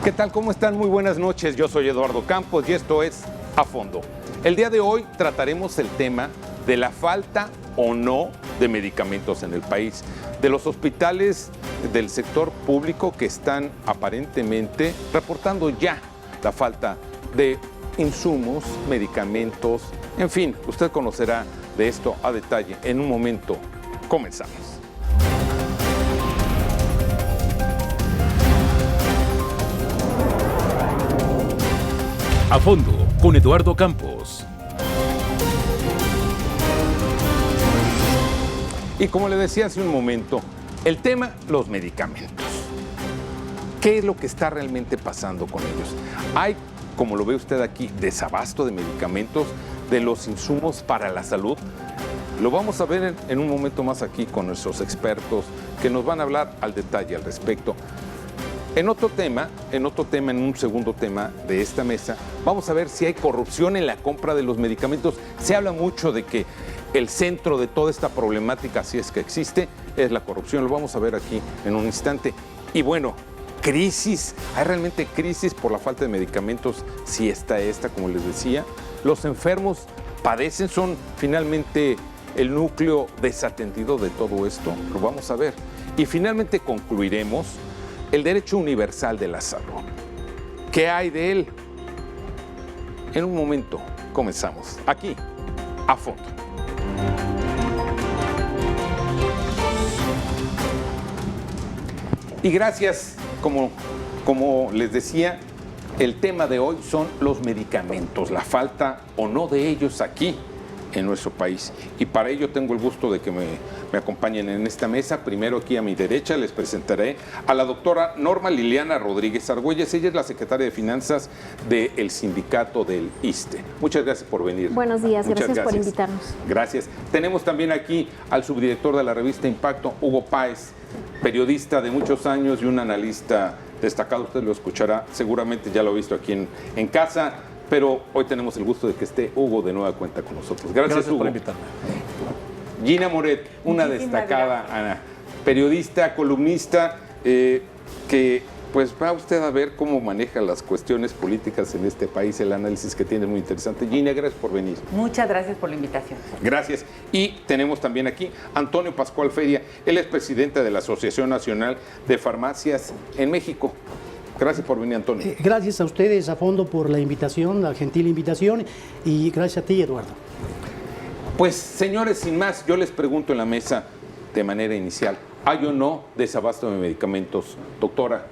¿Qué tal? ¿Cómo están? Muy buenas noches. Yo soy Eduardo Campos y esto es A Fondo. El día de hoy trataremos el tema de la falta o no de medicamentos en el país, de los hospitales del sector público que están aparentemente reportando ya la falta de insumos, medicamentos, en fin, usted conocerá de esto a detalle. En un momento comenzamos. A Fondo, con Eduardo Campos. Y como le decía hace un momento, el tema, los medicamentos. ¿Qué es lo que está realmente pasando con ellos? Hay, como lo ve usted aquí, desabasto de medicamentos, de los insumos para la salud. Lo vamos a ver en un momento más aquí con nuestros expertos que nos van a hablar al detalle al respecto. En otro tema, en un segundo tema de esta mesa, vamos a ver si hay corrupción en la compra de los medicamentos. Se habla mucho de que el centro de toda esta problemática, si es que existe, es la corrupción. Lo vamos a ver aquí en un instante. Y bueno, crisis. ¿Hay realmente crisis por la falta de medicamentos? Sí está esta, como les decía. Los enfermos padecen, son finalmente el núcleo desatendido de todo esto. Lo vamos a ver. Y finalmente concluiremos el derecho universal de la salud. ¿Qué hay de él? En un momento comenzamos. Aquí, A Fondo. Y gracias, como les decía, el tema de hoy son los medicamentos, la falta o no de ellos aquí en nuestro país. Y para ello tengo el gusto de que me acompañen en esta mesa. Primero, aquí a mi derecha les presentaré a la doctora Norma Liliana Rodríguez Argüelles. Ella es la secretaria de Finanzas del sindicato del ISSSTE. Muchas gracias por venir. Buenos días, gracias por invitarnos. Gracias. Tenemos también aquí al subdirector de la revista Impacto, Hugo Páez, periodista de muchos años y un analista destacado. Usted lo escuchará, seguramente ya lo ha visto aquí en casa. Pero hoy tenemos el gusto de que esté Hugo de nueva cuenta con nosotros. Gracias Hugo. Por invitarme. Gina Moret, una destacada periodista, columnista, que pues va usted a ver cómo maneja las cuestiones políticas en este país, el análisis que tiene es muy interesante. Gina, gracias por venir. Muchas gracias por la invitación. Gracias. Y tenemos también aquí Antonio Pascual Feria, él es presidente de la Asociación Nacional de Farmacias en México. Gracias por venir, Antonio. Gracias a ustedes, A Fondo, por la invitación, la gentil invitación, y gracias a ti, Eduardo. Pues, señores, sin más, yo les pregunto en la mesa de manera inicial, ¿hay o no desabasto de medicamentos? Doctora,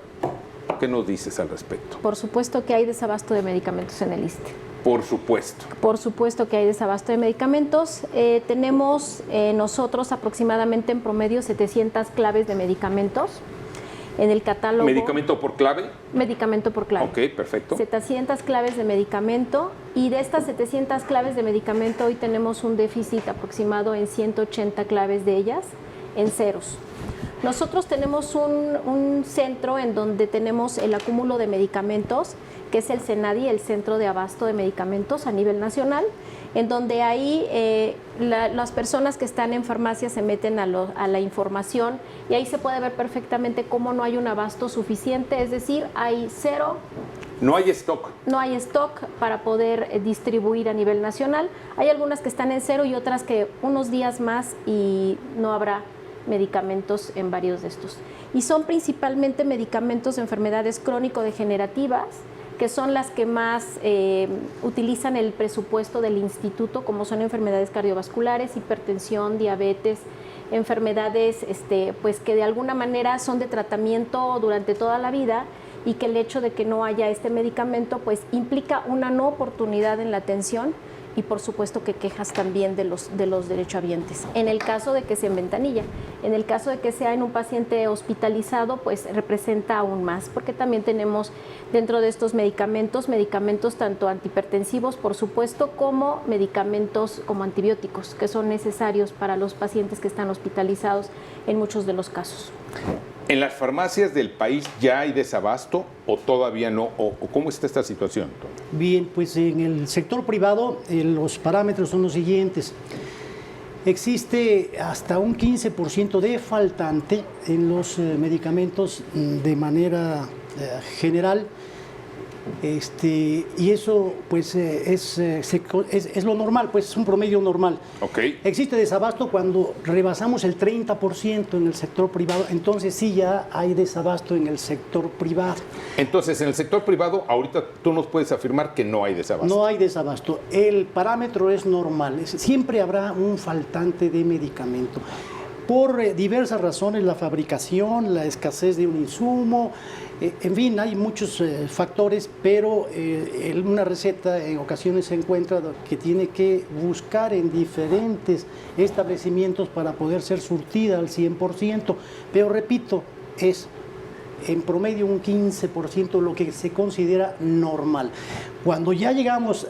¿qué nos dices al respecto? Por supuesto que hay desabasto de medicamentos en el ISSSTE. Por supuesto. Por supuesto que hay desabasto de medicamentos. Tenemos nosotros aproximadamente en promedio 700 claves de medicamentos. En el catálogo... ¿Medicamento por clave? Medicamento por clave. Ok, perfecto. 700 claves de medicamento, y de estas 700 claves de medicamento hoy tenemos un déficit aproximado en 180 claves de ellas en ceros. Nosotros tenemos un centro en donde tenemos el acúmulo de medicamentos, que es el CENADI, el Centro de Abasto de Medicamentos a nivel nacional, en donde ahí las personas que están en farmacia se meten a la información, y ahí se puede ver perfectamente cómo no hay un abasto suficiente, es decir, hay cero. No hay stock. No hay stock para poder distribuir a nivel nacional. Hay algunas que están en cero y otras que unos días más y no habrá medicamentos en varios de estos. Y son principalmente medicamentos de enfermedades crónico-degenerativas, que son las que más utilizan el presupuesto del instituto, como son enfermedades cardiovasculares, hipertensión, diabetes, enfermedades pues que de alguna manera son de tratamiento durante toda la vida, y que el hecho de que no haya este medicamento pues implica una no oportunidad en la atención, y por supuesto que quejas también de los derechohabientes. En el caso de que sea en ventanilla, en el caso de que sea en un paciente hospitalizado, pues representa aún más, porque también tenemos dentro de estos medicamentos tanto antihipertensivos, por supuesto, como medicamentos como antibióticos, que son necesarios para los pacientes que están hospitalizados en muchos de los casos. ¿En las farmacias del país ya hay desabasto o todavía no? ¿O cómo está esta situación? Bien, pues en el sector privado los parámetros son los siguientes. Existe hasta un 15% de faltante en los medicamentos de manera general. Y eso pues es lo normal, pues es un promedio normal. Okay. Existe desabasto cuando rebasamos el 30% en el sector privado, entonces sí ya hay desabasto en el sector privado. Entonces, en el sector privado, ahorita tú nos puedes afirmar que no hay desabasto. No hay desabasto, el parámetro es normal, siempre habrá un faltante de medicamento. Por diversas razones, la fabricación, la escasez de un insumo, en fin, hay muchos factores, pero una receta en ocasiones se encuentra que tiene que buscar en diferentes establecimientos para poder ser surtida al 100%, pero repito, es en promedio un 15% lo que se considera normal. Cuando ya llegamos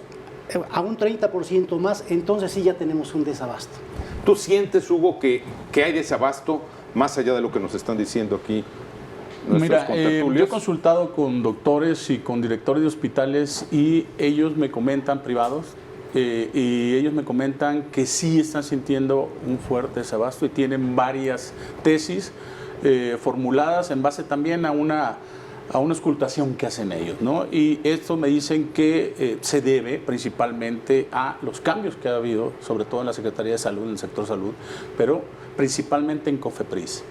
a un 30% más, entonces sí ya tenemos un desabasto. ¿Tú sientes, Hugo, que hay desabasto más allá de lo que nos están diciendo aquí nuestros Mira, contertulios? yo he consultado con doctores y con directores de hospitales y ellos me comentan, privados, y ellos me comentan que sí están sintiendo un fuerte desabasto y tienen varias tesis formuladas en base también a una auscultación que hacen ellos, ¿no? Y esto me dicen que se debe principalmente a los cambios que ha habido, sobre todo en la Secretaría de Salud, en el sector salud, pero principalmente en COFEPRIS.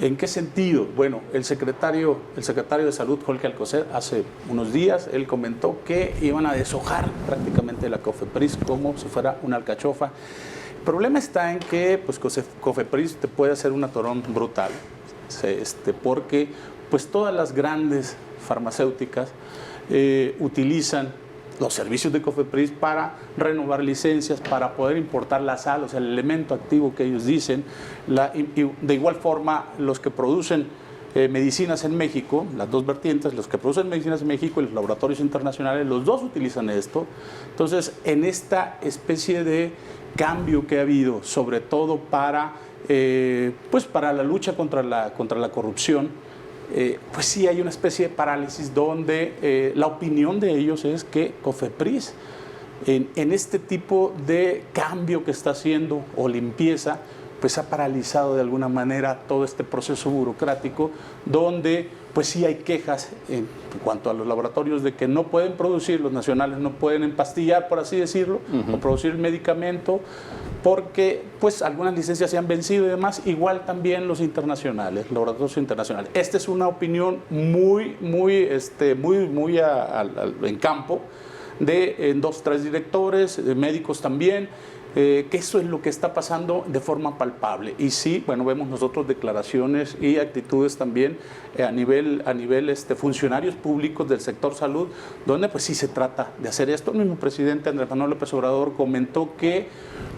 ¿En qué sentido? Bueno, el secretario de Salud, Jorge Alcocer, hace unos días, él comentó que iban a deshojar prácticamente la COFEPRIS como si fuera una alcachofa. El problema está en que pues, COFEPRIS te puede hacer un atorón brutal, porque pues todas las grandes farmacéuticas utilizan los servicios de COFEPRIS para renovar licencias, para poder importar la sal, o sea, el elemento activo que ellos dicen. Y de igual forma, los que producen medicinas en México, las dos vertientes, los que producen medicinas en México y los laboratorios internacionales, los dos utilizan esto. Entonces, en esta especie de cambio que ha habido, sobre todo para la lucha contra la corrupción, pues sí hay una especie de parálisis donde la opinión de ellos es que COFEPRIS en este tipo de cambio que está haciendo o limpieza, pues ha paralizado de alguna manera todo este proceso burocrático donde pues sí hay quejas en cuanto a los laboratorios de que no pueden producir, los nacionales no pueden empastillar, por así decirlo, o producir medicamento porque pues algunas licencias se han vencido y demás, igual también los internacionales, laboratorios internacionales. Esta es una opinión muy en campo de 2 o 3 directores, de médicos también, que eso es lo que está pasando de forma palpable. Y sí, bueno, vemos nosotros declaraciones y actitudes también a nivel funcionarios públicos del sector salud, donde pues sí se trata de hacer esto. El mismo presidente Andrés Manuel López Obrador comentó que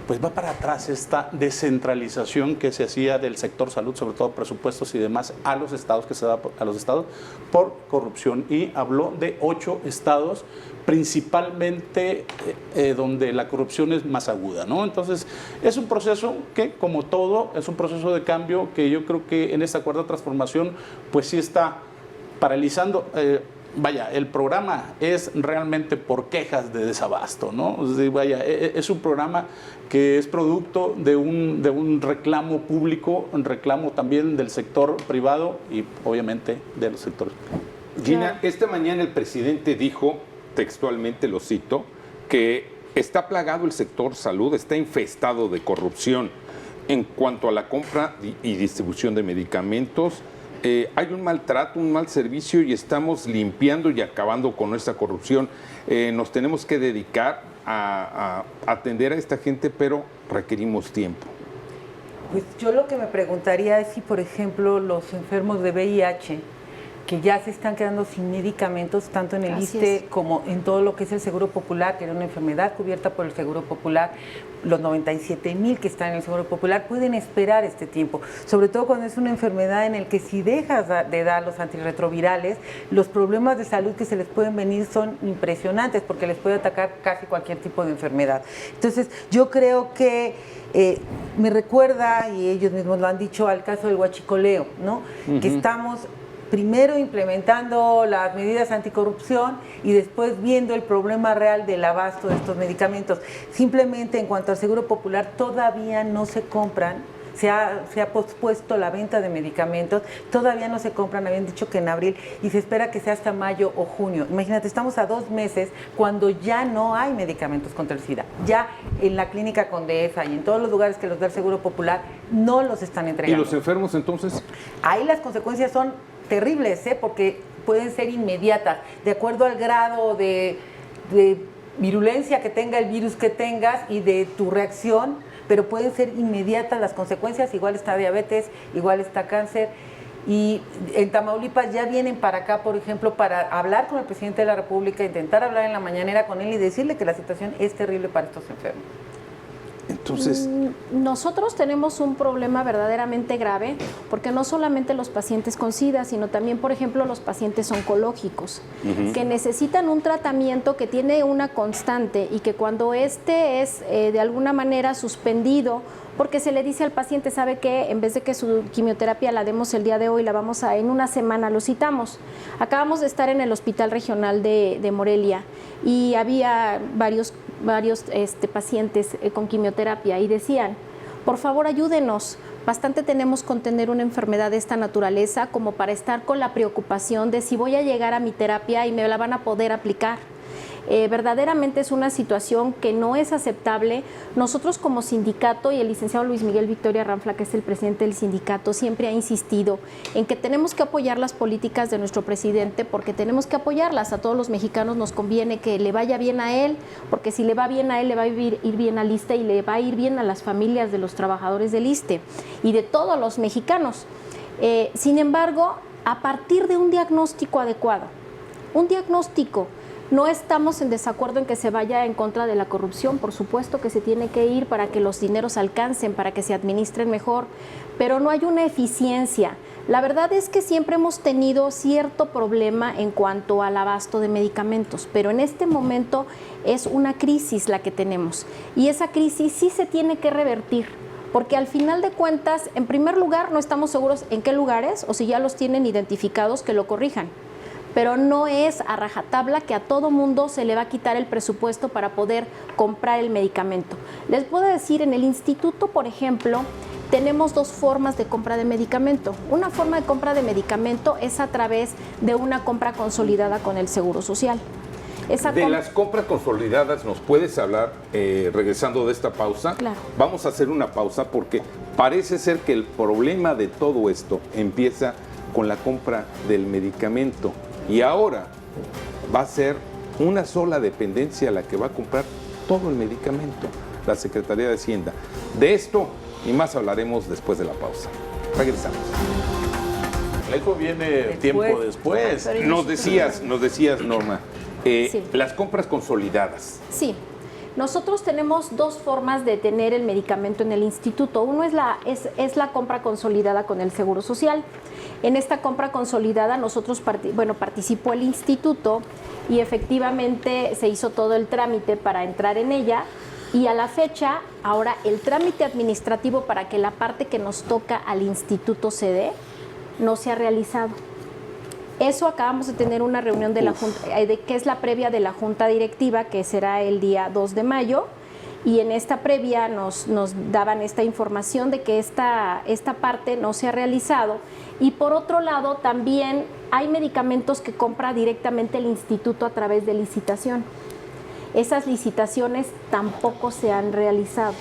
pues va para atrás esta descentralización que se hacía del sector salud, sobre todo presupuestos y demás, a los estados, que se da a los estados por corrupción, y habló de 8 estados principalmente donde la corrupción es más aguda, ¿no? Entonces, es un proceso que, como todo, es un proceso de cambio que yo creo que en esta cuarta transformación, pues sí está paralizando. El programa es realmente por quejas de desabasto, ¿no? Es un programa que es producto de un reclamo público, un reclamo también del sector privado y obviamente de los sectores. Gina, esta mañana el presidente dijo, textualmente lo cito, que está plagado el sector salud, está infestado de corrupción en cuanto a la compra y distribución de medicamentos. Hay un maltrato, un mal servicio y estamos limpiando y acabando con nuestra corrupción. Nos tenemos que dedicar a atender a esta gente, pero requerimos tiempo. Pues yo lo que me preguntaría es si, por ejemplo, los enfermos de VIH, que ya se están quedando sin medicamentos, tanto en el ISSSTE como en todo lo que es el Seguro Popular, que era una enfermedad cubierta por el Seguro Popular, los 97,000 que están en el Seguro Popular, pueden esperar este tiempo, sobre todo cuando es una enfermedad en la que si dejas de dar los antirretrovirales, los problemas de salud que se les pueden venir son impresionantes, porque les puede atacar casi cualquier tipo de enfermedad. Entonces, yo creo que me recuerda, y ellos mismos lo han dicho, al caso del huachicoleo, ¿no? Que estamos primero implementando las medidas anticorrupción y después viendo el problema real del abasto de estos medicamentos. Simplemente en cuanto al Seguro Popular, todavía no se compran se ha pospuesto la venta de medicamentos, todavía no se compran, habían dicho que en abril, y se espera que sea hasta mayo o junio. Imagínate, estamos a 2 meses cuando ya no hay medicamentos contra el SIDA. Ya en la Clínica Condesa y en todos los lugares que los da el Seguro Popular no los están entregando. ¿Y los enfermos entonces? Ahí las consecuencias son terribles, porque pueden ser inmediatas, de acuerdo al grado de virulencia que tenga el virus que tengas y de tu reacción, pero pueden ser inmediatas las consecuencias. Igual está diabetes, igual está cáncer. Y en Tamaulipas ya vienen para acá, por ejemplo, para hablar con el presidente de la República, intentar hablar en la mañanera con él y decirle que la situación es terrible para estos enfermos. Entonces, nosotros tenemos un problema verdaderamente grave, porque no solamente los pacientes con SIDA, sino también, por ejemplo, los pacientes oncológicos, que necesitan un tratamiento que tiene una constante y que cuando este es de alguna manera suspendido, porque se le dice al paciente, sabe que en vez de que su quimioterapia la demos el día de hoy, la vamos a en una semana, lo citamos. Acabamos de estar en el Hospital Regional de Morelia y había varios pacientes con quimioterapia y decían, por favor ayúdenos, bastante tenemos con tener una enfermedad de esta naturaleza como para estar con la preocupación de si voy a llegar a mi terapia y me la van a poder aplicar. Verdaderamente es una situación que no es aceptable. Nosotros como sindicato, y el licenciado Luis Miguel Victoria Ranfla, que es el presidente del sindicato, siempre ha insistido en que tenemos que apoyar las políticas de nuestro presidente, porque tenemos que apoyarlas. A todos los mexicanos nos conviene que le vaya bien a él, porque si le va bien a él, le va a ir bien al ISSSTE y le va a ir bien a las familias de los trabajadores del ISSSTE y de todos los mexicanos. Sin embargo, a partir de un diagnóstico adecuado, un diagnóstico. No estamos en desacuerdo en que se vaya en contra de la corrupción, por supuesto que se tiene que ir para que los dineros alcancen, para que se administren mejor, pero no hay una eficiencia. La verdad es que siempre hemos tenido cierto problema en cuanto al abasto de medicamentos, pero en este momento es una crisis la que tenemos y esa crisis sí se tiene que revertir. Porque al final de cuentas, en primer lugar, no estamos seguros en qué lugares o si ya los tienen identificados que lo corrijan. Pero no es a rajatabla que a todo mundo se le va a quitar el presupuesto para poder comprar el medicamento. Les puedo decir, en el instituto, por ejemplo, tenemos 2 formas de compra de medicamento. Una forma de compra de medicamento es a través de una compra consolidada con el Seguro Social. De las compras consolidadas, ¿nos puedes hablar, regresando de esta pausa? Claro. Vamos a hacer una pausa porque parece ser que el problema de todo esto empieza con la compra del medicamento. Y ahora va a ser una sola dependencia la que va a comprar todo el medicamento, la Secretaría de Hacienda. De esto y más hablaremos después de la pausa. Regresamos. Eso viene tiempo después. Nos decías, Norma, Sí. las compras consolidadas. Sí. Nosotros tenemos 2 formas de tener el medicamento en el instituto. Uno es la compra consolidada con el Seguro Social. En esta compra consolidada nosotros participó el instituto y efectivamente se hizo todo el trámite para entrar en ella y a la fecha ahora el trámite administrativo para que la parte que nos toca al instituto se dé no se ha realizado. Eso acabamos de tener una reunión de la Junta, que es la previa de la Junta Directiva, que será el día 2 de mayo, y en esta previa nos daban esta información de que esta parte no se ha realizado. Y por otro lado, también hay medicamentos que compra directamente el instituto a través de licitación. Esas licitaciones tampoco se han realizado,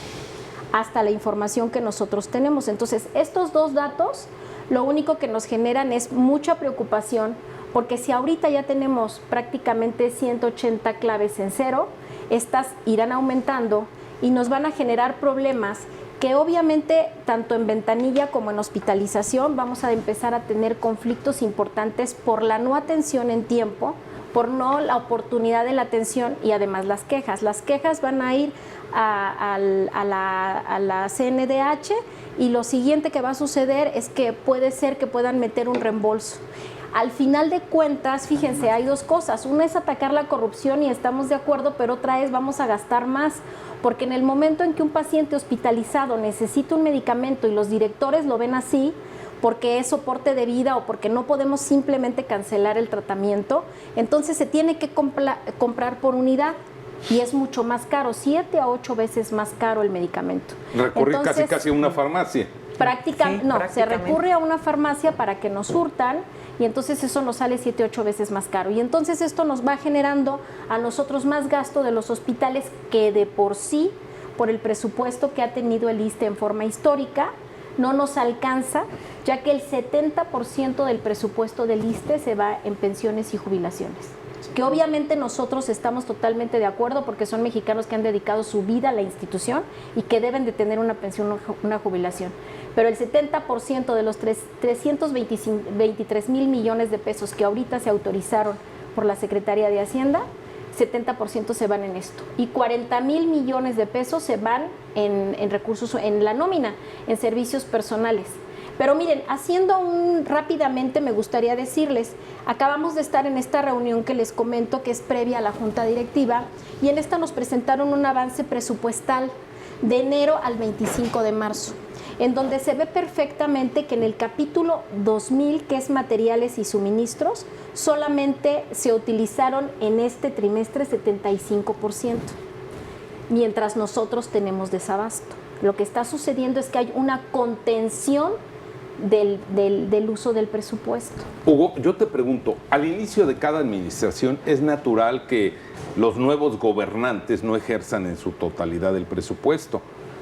hasta la información que nosotros tenemos. Entonces, estos 2 datos lo único que nos generan es mucha preocupación, porque si ahorita ya tenemos prácticamente 180 claves en cero, estas irán aumentando y nos van a generar problemas que obviamente tanto en ventanilla como en hospitalización vamos a empezar a tener conflictos importantes por la no atención en tiempo, por no la oportunidad de la atención y además las quejas. Las quejas van a ir a la CNDH y lo siguiente que va a suceder es que puede ser que puedan meter un reembolso. Al final de cuentas, fíjense, hay 2 cosas. Una es atacar la corrupción y estamos de acuerdo, pero otra es vamos a gastar más, porque en el momento en que un paciente hospitalizado necesita un medicamento y los directores lo ven así, porque es soporte de vida o porque no podemos simplemente cancelar el tratamiento, entonces se tiene que comprar por unidad y es mucho más caro, 7 a 8 veces más caro el medicamento. Recurrir casi a una farmacia. Prácticamente, Sí, no, se prácticamente. recurre a una farmacia para que nos surtan y entonces eso nos sale 7, 8 veces más caro. Y entonces esto nos va generando a nosotros más gasto de los hospitales que de por sí, por el presupuesto que ha tenido el ISSSTE en forma histórica, no nos alcanza, ya que el 70% del presupuesto del ISSSTE se va en pensiones y jubilaciones. Que obviamente nosotros estamos totalmente de acuerdo porque son mexicanos que han dedicado su vida a la institución y que deben de tener una pensión, una jubilación. Pero el 70% de los 323 mil millones de pesos que ahorita se autorizaron por la Secretaría de Hacienda, 70% se van en esto. Y 40 mil millones de pesos se van en recursos, en la nómina, en servicios personales. Pero miren, rápidamente me gustaría decirles, acabamos de estar en esta reunión que les comento que es previa a la Junta Directiva y en esta nos presentaron un avance presupuestal de enero al 25 de marzo, en donde se ve perfectamente que en el capítulo 2000, que es materiales y suministros, solamente se utilizaron en este trimestre 75%, mientras nosotros tenemos desabasto. Lo que está sucediendo es que hay una contención del uso del presupuesto. Hugo, yo te pregunto, al inicio de cada administración es natural que los nuevos gobernantes no ejerzan en su totalidad el presupuesto.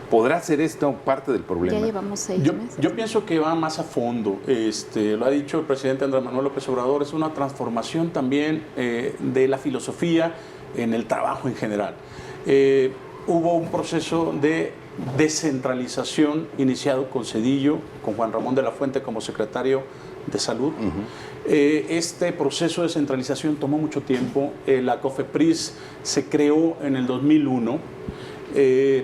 ¿Podrá ser esto parte del problema? Ya llevamos 6 meses. Yo pienso que va más a fondo. Lo ha dicho el presidente Andrés Manuel López Obrador, es una transformación también de la filosofía en el trabajo en general. Hubo un proceso de descentralización iniciado con Zedillo, con Juan Ramón de la Fuente como secretario de Salud. Este proceso de descentralización tomó mucho tiempo. La COFEPRIS se creó en el 2001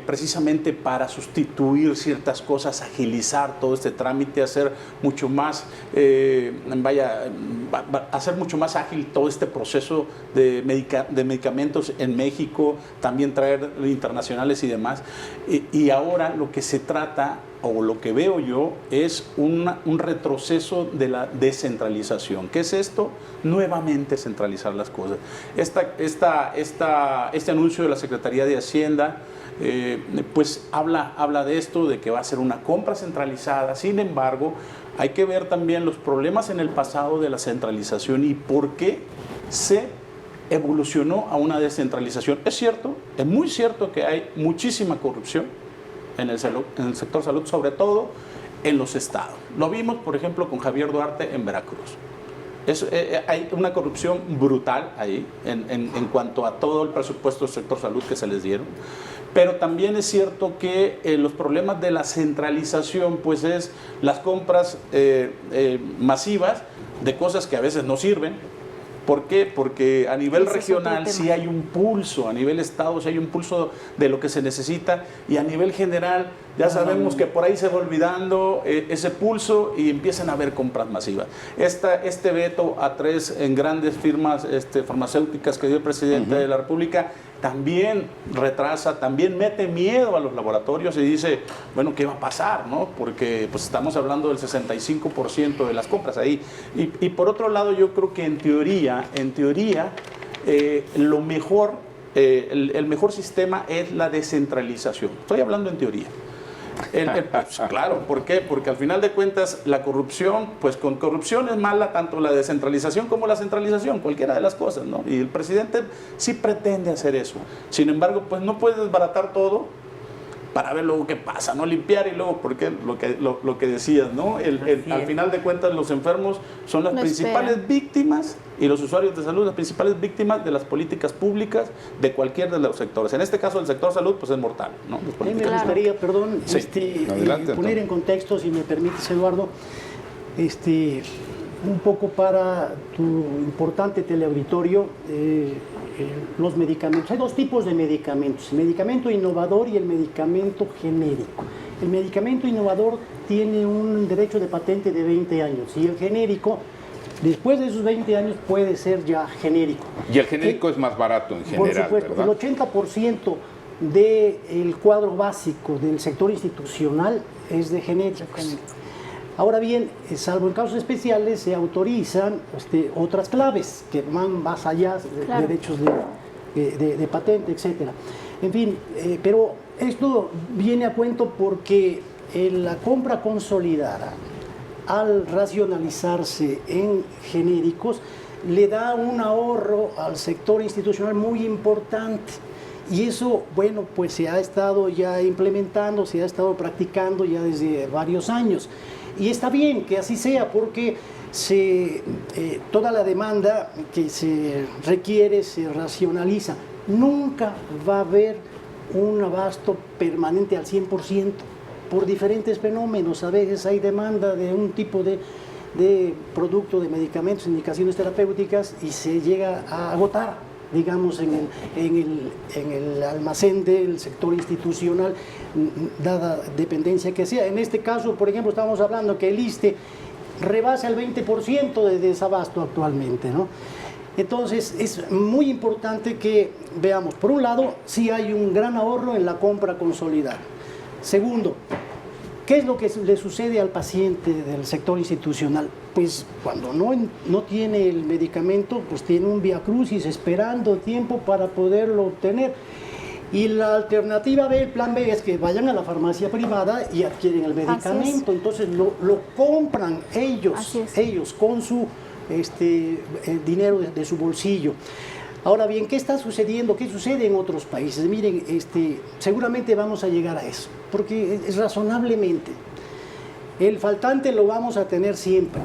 precisamente para sustituir ciertas cosas, agilizar todo este trámite, hacer mucho más, hacer mucho más ágil todo este proceso de medicamentos en México, también traer internacionales y demás. Y ahora lo que se trata, o lo que veo yo, es un retroceso de la descentralización. ¿Qué es esto? Nuevamente centralizar las cosas. Este anuncio de la Secretaría de Hacienda pues habla de esto, de que va a ser una compra centralizada. Sin embargo, hay que ver también los problemas en el pasado de la centralización y por qué se evolucionó a una descentralización. Es cierto, es muy cierto que hay muchísima corrupción en el sector salud, sobre todo en los estados. Lo vimos, por ejemplo, con Javier Duarte en Veracruz. Hay una corrupción brutal ahí en cuanto a todo el presupuesto del sector salud que se les dieron. Pero también es cierto que los problemas de la centralización, pues es las compras masivas de cosas que a veces no sirven. ¿Por qué? Porque a nivel regional sí hay un pulso, a nivel estado sí hay un pulso de lo que se necesita y a nivel general ya sabemos que por ahí se va olvidando ese pulso y empiezan a haber compras masivas. Este veto a 3 grandes firmas farmacéuticas que dio el presidente de la República también retrasa, también mete miedo a los laboratorios y dice, bueno, ¿qué va a pasar? ¿No? Porque pues estamos hablando del 65% de las compras ahí. Y por otro lado, yo creo que en teoría, lo mejor, el mejor sistema es la descentralización. Estoy hablando en teoría. Pues, claro, ¿por qué? Porque al final de cuentas la corrupción, pues con corrupción es mala tanto la descentralización como la centralización, cualquiera de las cosas, ¿no? Y el presidente sí pretende hacer eso. Sin embargo, pues no puede desbaratar todo para ver luego qué pasa, ¿no? Limpiar y luego, porque lo que decías, ¿no? Al final de cuentas los enfermos son las principales víctimas y los usuarios de salud las principales víctimas de las políticas públicas de cualquier de los sectores. En este caso el sector salud pues es mortal, ¿no? Me gustaría, perdón, Adelante, poner en contexto, si me permites, Eduardo, un poco para tu importante teleauditorio, los medicamentos. Hay 2 tipos de medicamentos, el medicamento innovador y el medicamento genérico. El medicamento innovador tiene un derecho de patente de 20 años y el genérico, después de esos 20 años, puede ser ya genérico. Y el genérico es más barato en general, por supuesto, ¿verdad? El 80% del cuadro básico del sector institucional es de genéricos. Ahora bien, salvo en casos especiales, se autorizan otras claves que van más allá de derechos de patente, etc. En fin, pero esto viene a cuento porque la compra consolidada, al racionalizarse en genéricos, le da un ahorro al sector institucional muy importante. Y eso, bueno, pues se ha estado ya implementando, se ha estado practicando ya desde varios años. Y está bien que así sea, porque toda la demanda que se requiere se racionaliza. Nunca va a haber un abasto permanente al 100% por diferentes fenómenos. A veces hay demanda de un tipo de producto, de medicamentos, indicaciones terapéuticas, y se llega a agotar, digamos, en el almacén del sector institucional, dada dependencia que sea. En este caso, por ejemplo, estamos hablando que el ISSSTE rebasa el 20% de desabasto actualmente, ¿no? Entonces, es muy importante que veamos, por un lado, sí hay un gran ahorro en la compra consolidada. Segundo, ¿qué es lo que le sucede al paciente del sector institucional? Pues cuando no tiene el medicamento, pues tiene un viacrucis esperando tiempo para poderlo obtener. Y la alternativa B, el plan B, es que vayan a la farmacia privada y adquieren el medicamento. Entonces lo compran ellos con su dinero de su bolsillo. Ahora bien, ¿qué está sucediendo? ¿Qué sucede en otros países? Miren, seguramente vamos a llegar a eso, porque es razonablemente. El faltante lo vamos a tener siempre.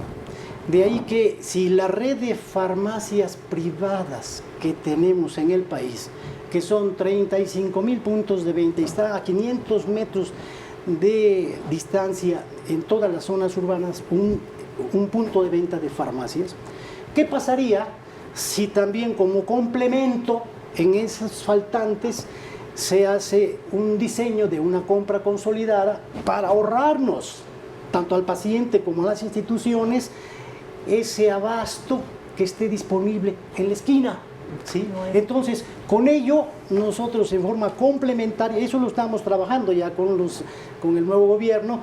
De ahí que si la red de farmacias privadas que tenemos en el país, que son 35,000 puntos de venta, y está a 500 metros de distancia en todas las zonas urbanas, un punto de venta de farmacias, ¿qué pasaría si también como complemento en esos faltantes se hace un diseño de una compra consolidada para ahorrarnos, tanto al paciente como a las instituciones, ese abasto que esté disponible en la esquina? ¿Sí? Entonces, con ello, nosotros en forma complementaria, eso lo estamos trabajando ya con el nuevo gobierno,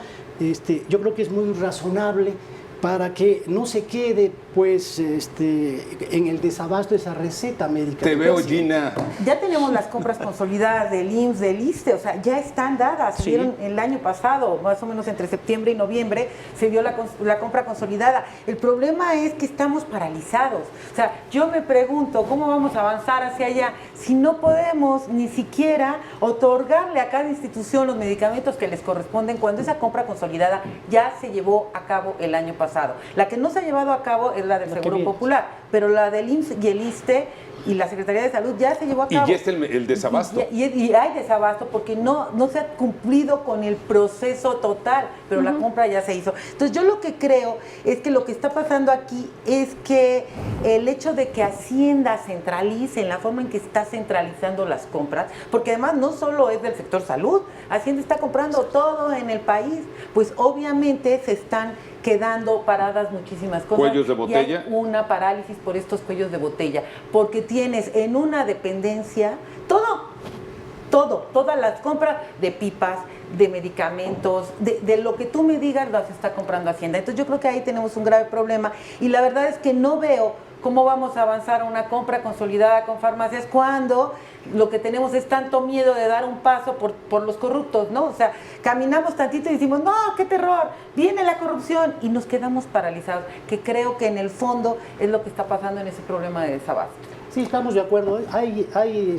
yo creo que es muy razonable para que no se quede pues en el desabasto esa receta médica. Te veo, Gina. Ya tenemos las compras consolidadas del IMSS, del ISSSTE, o sea, ya están dadas. Se dieron el año pasado, más o menos entre septiembre y noviembre, se dio la compra consolidada. El problema es que estamos paralizados. O sea, yo me pregunto, ¿cómo vamos a avanzar hacia allá si no podemos ni siquiera otorgarle a cada institución los medicamentos que les corresponden cuando esa compra consolidada ya se llevó a cabo el año pasado? La que no se ha llevado a cabo es la del Seguro Popular, pero la del IMSS y el ISSSTE y la Secretaría de Salud ya se llevó a cabo. Y ya está el desabasto. Y hay desabasto porque no se ha cumplido con el proceso total, pero la compra ya se hizo. Entonces yo lo que creo es que lo que está pasando aquí es que el hecho de que Hacienda centralice en la forma en que está centralizando las compras, porque además no solo es del sector salud, Hacienda está comprando todo en el país, pues obviamente se están quedando paradas muchísimas cosas. ¿Cuellos de botella? Y hay una parálisis por estos cuellos de botella, porque tienes en una dependencia todas las compras de pipas, de medicamentos, de lo que tú me digas, las está comprando Hacienda. Entonces yo creo que ahí tenemos un grave problema y la verdad es que no veo cómo vamos a avanzar a una compra consolidada con farmacias cuando lo que tenemos es tanto miedo de dar un paso por los corruptos, ¿no? O sea, caminamos tantito y decimos, no, qué terror, viene la corrupción y nos quedamos paralizados, que creo que en el fondo es lo que está pasando en ese problema de desabasto. Sí, estamos de acuerdo. Hay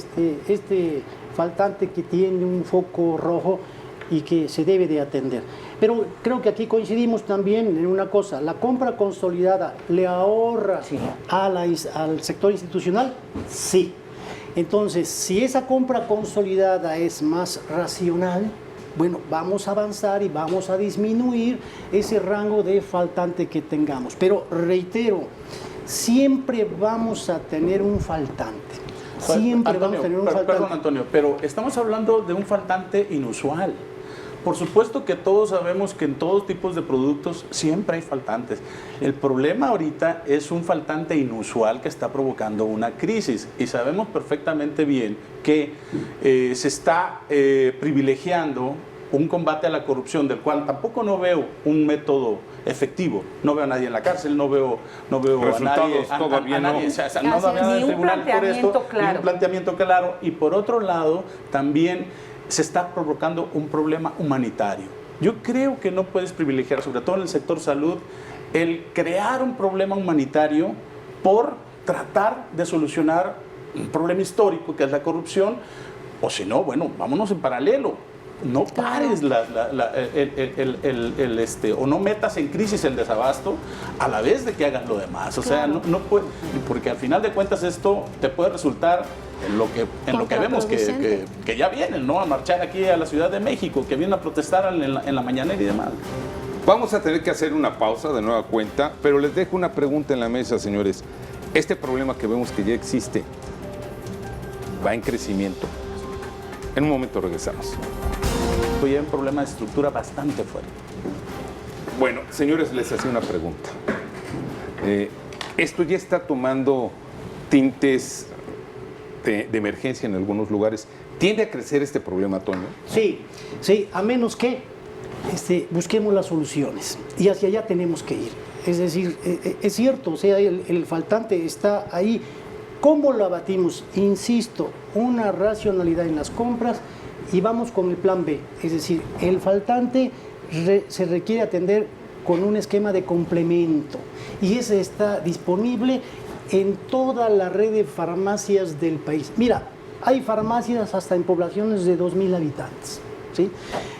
este faltante que tiene un foco rojo y que se debe de atender. Pero creo que aquí coincidimos también en una cosa, la compra consolidada le ahorra al sector institucional, sí. Entonces, si esa compra consolidada es más racional, bueno, vamos a avanzar y vamos a disminuir ese rango de faltante que tengamos. Pero reitero, siempre vamos a tener un faltante. Siempre Antonio, vamos a tener un faltante. Perdón, Antonio, pero estamos hablando de un faltante inusual. Por supuesto que todos sabemos que en todos tipos de productos siempre hay faltantes. El problema ahorita es un faltante inusual que está provocando una crisis y sabemos perfectamente bien que se está privilegiando un combate a la corrupción del cual tampoco no veo un método efectivo. No veo a nadie en la cárcel, no veo resultados a todavía nadie, no. o sea, no va a haber en el tribunal por esto, claro. Ni un planteamiento claro. Y por otro lado, también se está provocando un problema humanitario. Yo creo que no puedes privilegiar, sobre todo en el sector salud, el crear un problema humanitario por tratar de solucionar un problema histórico que es la corrupción, o si no, bueno, vámonos en paralelo. No pares o no metas en crisis el desabasto a la vez de que hagas lo demás. O sea, no puede, porque al final de cuentas esto te puede resultar en lo que vemos que ya vienen, ¿no? A marchar aquí a la Ciudad de México, que vienen a protestar en la mañanera y demás. Vamos a tener que hacer una pausa de nueva cuenta, pero les dejo una pregunta en la mesa, señores. Este problema que vemos que ya existe va en crecimiento. En un momento regresamos. Hoy hay un problema de estructura bastante fuerte. Bueno, señores, les hacía una pregunta. Esto ya está tomando tintes de emergencia en algunos lugares. ¿Tiende a crecer este problema, Toño? Sí, a menos que busquemos las soluciones. Y hacia allá tenemos que ir. Es decir, es cierto, o sea, el faltante está ahí. ¿Cómo lo abatimos? Insisto, una racionalidad en las compras y vamos con el plan B. Es decir, el faltante se requiere atender con un esquema de complemento y ese está disponible en toda la red de farmacias del país. Mira, hay farmacias hasta en poblaciones de 2.000 habitantes, ¿sí?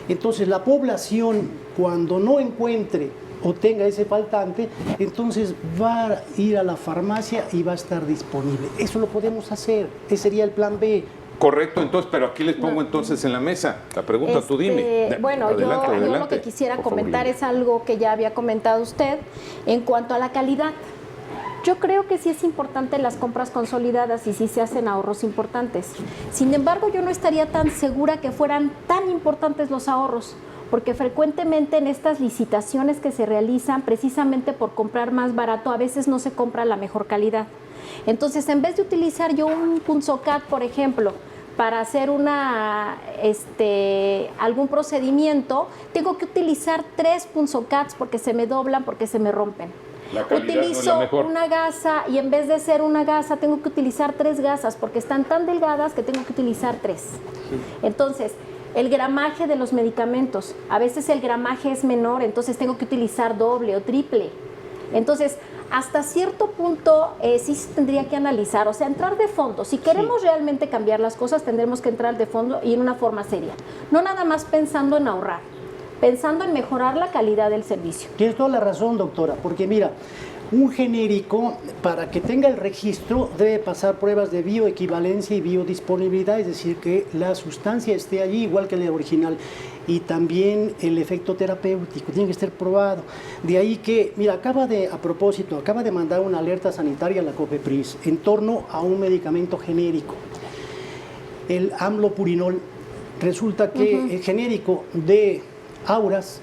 Entonces, la población, cuando no encuentre o tenga ese faltante, entonces va a ir a la farmacia y va a estar disponible. Eso lo podemos hacer, ese sería el plan B. Correcto, entonces, pero aquí les pongo entonces en la mesa la pregunta, tú dime. Bueno, adelante, yo lo que quisiera comentar es algo que ya había comentado usted en cuanto a la calidad. Yo creo que sí es importante las compras consolidadas y sí se hacen ahorros importantes. Sin embargo, yo no estaría tan segura que fueran tan importantes los ahorros, porque frecuentemente en estas licitaciones que se realizan, precisamente por comprar más barato, a veces no se compra la mejor calidad. Entonces, en vez de utilizar yo un punzocat, por ejemplo, para hacer algún procedimiento, tengo que utilizar 3 punzocats porque se me doblan, porque se me rompen. La calidad no es Utilizo la mejor. una gasa y en vez de ser una gasa tengo que utilizar 3 gasas porque están tan delgadas que tengo que utilizar 3. Entonces, el gramaje de los medicamentos, a veces el gramaje es menor, entonces tengo que utilizar doble o triple. Entonces, hasta cierto punto sí se tendría que analizar, o sea, entrar de fondo. Si queremos realmente cambiar las cosas, tendremos que entrar de fondo y en una forma seria. No nada más pensando en ahorrar, pensando en mejorar la calidad del servicio. Tienes toda la razón, doctora, porque mira, un genérico, para que tenga el registro, debe pasar pruebas de bioequivalencia y biodisponibilidad, es decir, que la sustancia esté allí igual que la original. Y también el efecto terapéutico, tiene que estar probado. De ahí que, mira, acaba de mandar una alerta sanitaria a la COFEPRIS en torno a un medicamento genérico, el amlopurinol. Resulta que el genérico de Auras,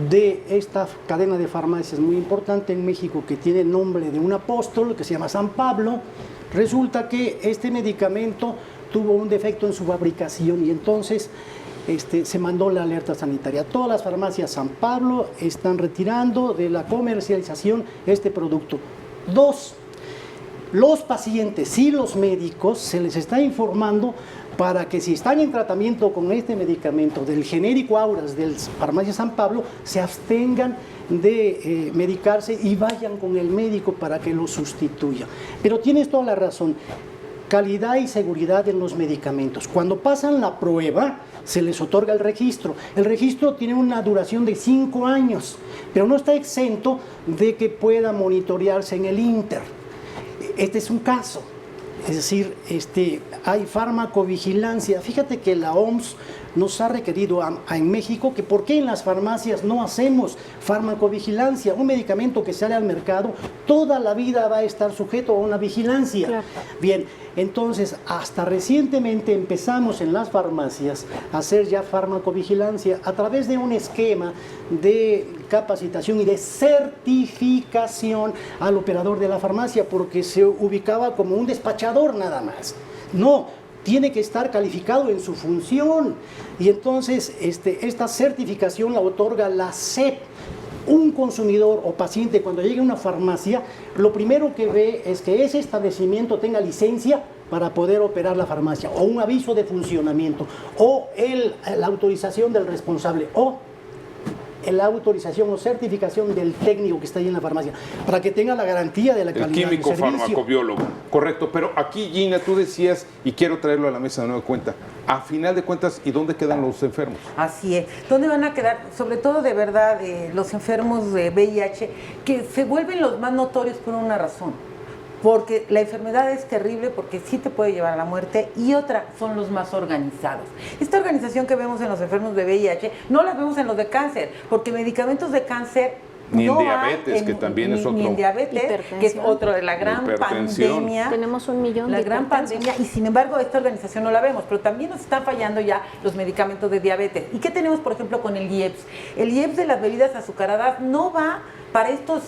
de esta cadena de farmacias muy importante en México que tiene el nombre de un apóstol que se llama San Pablo, resulta que este medicamento tuvo un defecto en su fabricación y entonces se mandó la alerta sanitaria. Todas las farmacias San Pablo están retirando de la comercialización este producto. 2, los pacientes y los médicos se les está informando para que si están en tratamiento con este medicamento del genérico Auras del farmacia San Pablo, se abstengan de medicarse y vayan con el médico para que lo sustituya. Pero tienes toda la razón. Calidad y seguridad en los medicamentos. Cuando pasan la prueba, se les otorga el registro. El registro tiene una duración de 5 años, pero no está exento de que pueda monitorearse en el Inter. Este es un caso. Es decir, hay farmacovigilancia. Fíjate que la OMS nos ha requerido en México que por qué en las farmacias no hacemos farmacovigilancia. Un medicamento que sale al mercado toda la vida va a estar sujeto a una vigilancia. Claro. Bien, entonces hasta recientemente empezamos en las farmacias a hacer ya farmacovigilancia a través de un esquema de capacitación y de certificación al operador de la farmacia, porque se ubicaba como un despachador nada más. No, tiene que estar calificado en su función. Y entonces esta certificación la otorga la SEP. Un consumidor o paciente cuando llegue a una farmacia, lo primero que ve es que ese establecimiento tenga licencia para poder operar la farmacia, o un aviso de funcionamiento, o la autorización del responsable, o la autorización o certificación del técnico que está ahí en la farmacia, para que tenga la garantía de la calidad El químico del servicio. farmacobiólogo, correcto. Pero aquí, Gina, tú decías, y quiero traerlo a la mesa de nueva cuenta, a final de cuentas, ¿y dónde quedan los enfermos? Así es. ¿Dónde van a quedar, sobre todo de verdad, los enfermos de VIH, que se vuelven los más notorios por una razón? Porque la enfermedad es terrible, porque sí te puede llevar a la muerte, y otra, son los más organizados. Esta organización que vemos en los enfermos de VIH, no la vemos en los de cáncer, porque medicamentos de cáncer Ni en no diabetes, hay que también es otro. Ni en diabetes, que es Hipertensión. otro de la gran Hipertensión. pandemia. Tenemos 1 millón La de gran hipertensos. pandemia, y sin embargo esta organización no la vemos, pero también nos están fallando ya los medicamentos de diabetes. ¿Y qué tenemos, por ejemplo, con el IEPS? El IEPS de las bebidas azucaradas no va para estas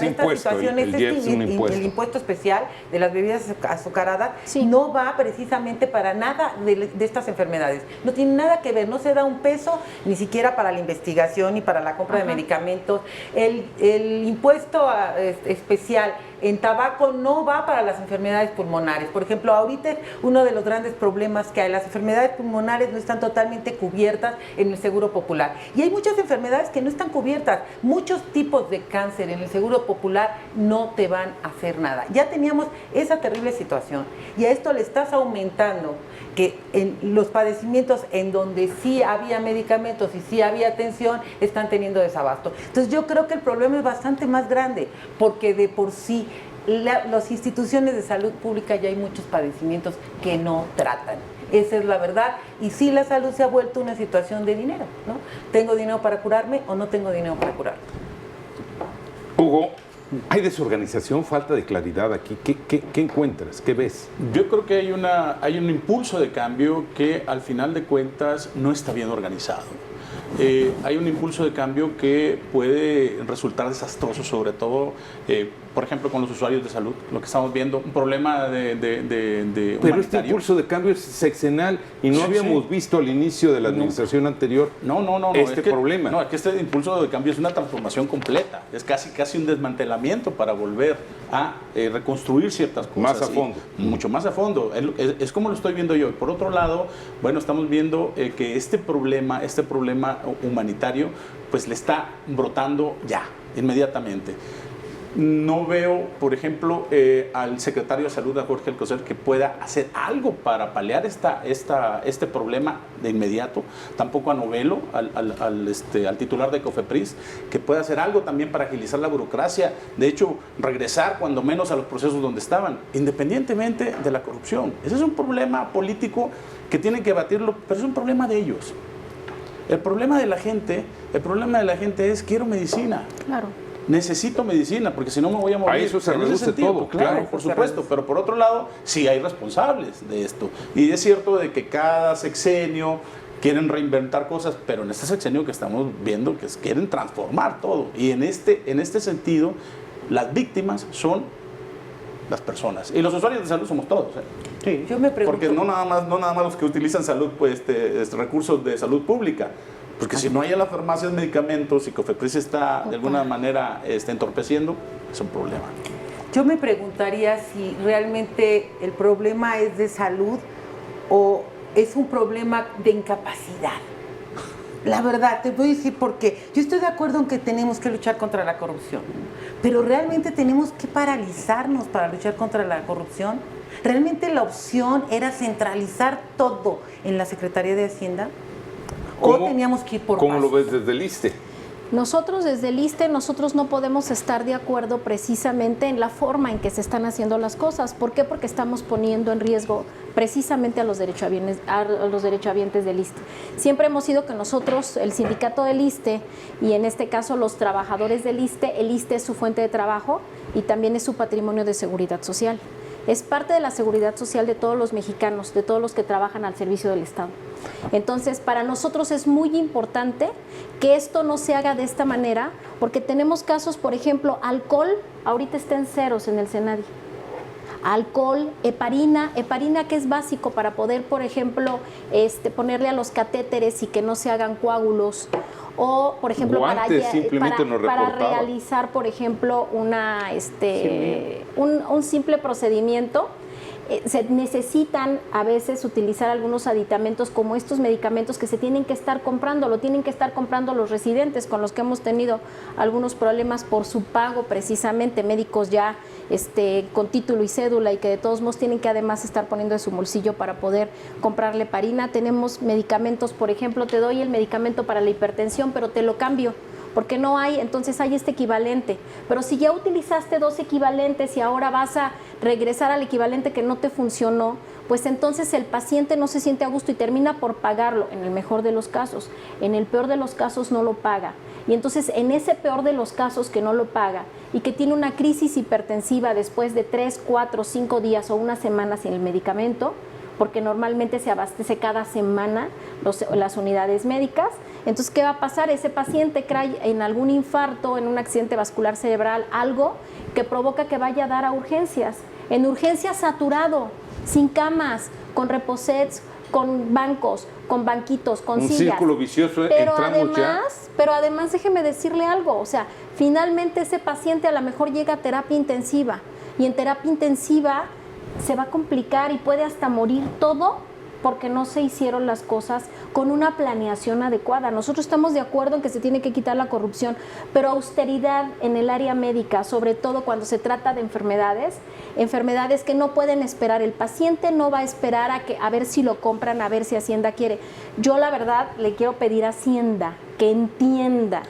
impuesto, situaciones. el IEPS es un impuesto. El impuesto especial de las bebidas azucaradas Sí. no va precisamente para nada de estas enfermedades. No tiene nada que ver, no se da un peso ni siquiera para la investigación ni para la compra de medicamentos. El impuesto especial en tabaco no va para las enfermedades pulmonares. Por ejemplo, ahorita uno de los grandes problemas que hay, las enfermedades pulmonares no están totalmente cubiertas en el Seguro Popular. Y hay muchas enfermedades que no están cubiertas. Muchos tipos de cáncer en el Seguro Popular no te van a hacer nada. Ya teníamos esa terrible situación y a esto le estás aumentando que en los padecimientos en donde sí había medicamentos y sí había atención, están teniendo desabasto. Entonces yo creo que el problema es bastante más grande, porque de por sí las instituciones de salud pública ya hay muchos padecimientos que no tratan. Esa es la verdad. Y sí, la salud se ha vuelto una situación de dinero, ¿no? ¿Tengo dinero para curarme o no tengo dinero para curarme? Hugo, ¿hay desorganización, falta de claridad aquí? ¿Qué encuentras? ¿Qué ves? Yo creo que hay un impulso de cambio que al final de cuentas no está bien organizado. Hay un impulso de cambio que puede resultar desastroso, sobre todo, por ejemplo, con los usuarios de salud, lo que estamos viendo, un problema de Pero este humanitario. impulso de cambio es sexenal y no Sí, habíamos sí. visto al inicio de la administración anterior No, este es que, problema. No, es que este impulso de cambio es una transformación completa, es casi un desmantelamiento para volver a reconstruir ciertas cosas. Más a fondo. Mucho más a fondo, es como lo estoy viendo yo. Por otro lado, bueno, estamos viendo que este problema humanitario, pues le está brotando ya, inmediatamente. No veo, por ejemplo, al secretario de Salud, a Jorge Alcocer, que pueda hacer algo para paliar este problema de inmediato. Tampoco a Novelo, al titular de COFEPRIS, que pueda hacer algo también para agilizar la burocracia. De hecho, regresar cuando menos a los procesos donde estaban, independientemente de la corrupción. Ese es un problema político que tienen que batirlo, pero es un problema de ellos. El problema de la gente es: quiero medicina. Claro. Necesito medicina, porque si no me voy a morir. A eso se En ese reduce sentido, todo, claro, claro. por supuesto. Pero por otro lado, sí hay responsables de esto. Y es cierto de que cada sexenio quieren reinventar cosas, pero en este sexenio que estamos viendo, que quieren transformar todo. Y en este sentido, las víctimas son las personas. Y los usuarios de salud somos todos. Sí. Yo me pregunto, Porque no nada más los que utilizan salud, pues, recursos de salud pública. Porque si no hay en las farmacias medicamentos y COFEPRIS está de alguna manera entorpeciendo, es un problema. yo me preguntaría si realmente el problema es de salud o es un problema de incapacidad. La verdad, te voy a decir por qué. Yo estoy de acuerdo en que tenemos que luchar contra la corrupción, pero ¿realmente tenemos que paralizarnos para luchar contra la corrupción? ¿Realmente la opción era centralizar todo en la Secretaría de Hacienda? ¿O teníamos que ir por ¿Cómo lo pasos? ves desde el ISSSTE? Nosotros desde el ISSSTE, nosotros no podemos estar de acuerdo precisamente en la forma en que se están haciendo las cosas. ¿Por qué? Porque estamos poniendo en riesgo precisamente a los derechohabientes del ISSSTE. Siempre hemos sido que nosotros, el sindicato del ISSSTE, y en este caso los trabajadores del ISSSTE, el ISSSTE es su fuente de trabajo y también es su patrimonio de seguridad social. Es parte de la seguridad social de todos los mexicanos, de todos los que trabajan al servicio del Estado. Entonces, para nosotros es muy importante que esto no se haga de esta manera, porque tenemos casos, por ejemplo, alcohol, ahorita está en ceros en el Senadi. Alcohol, heparina que es básico para poder, por ejemplo, ponerle a los catéteres y que no se hagan coágulos. O, por ejemplo, Guantes, simplemente nos para reportaba. realizar, por ejemplo, un simple procedimiento, se necesitan a veces utilizar algunos aditamentos como estos medicamentos que se tienen que estar comprando, lo tienen que estar comprando los residentes con los que hemos tenido algunos problemas por su pago precisamente, médicos ya con título y cédula y que de todos modos tienen que además estar poniendo de su bolsillo para poder comprarle heparina. Tenemos medicamentos, por ejemplo, te doy el medicamento para la hipertensión, pero te lo cambio porque no hay, entonces hay este equivalente. Pero si ya utilizaste 2 equivalentes y ahora vas a regresar al equivalente que no te funcionó, pues entonces el paciente no se siente a gusto y termina por pagarlo, en el mejor de los casos. En el peor de los casos no lo paga. Y entonces en ese peor de los casos que no lo paga y que tiene una crisis hipertensiva después de 3, 4, 5 días o una semana sin el medicamento, porque normalmente se abastece cada semana las unidades médicas. Entonces, ¿qué va a pasar? Ese paciente cae en algún infarto, en un accidente vascular cerebral, algo que provoca que vaya a dar a urgencias. En urgencias saturado, sin camas, con reposets, con bancos, con banquitos, con sillas. Un círculo vicioso, entramos ya. Pero además, déjeme decirle algo, o sea, finalmente ese paciente a lo mejor llega a terapia intensiva y en terapia intensiva se va a complicar y puede hasta morir todo porque no se hicieron las cosas con una planeación adecuada. Nosotros estamos de acuerdo en que se tiene que quitar la corrupción, pero austeridad en el área médica, sobre todo cuando se trata de enfermedades que no pueden esperar. El paciente no va a esperar a ver si lo compran, a ver si Hacienda quiere. Yo la verdad le quiero pedir a Hacienda que entienda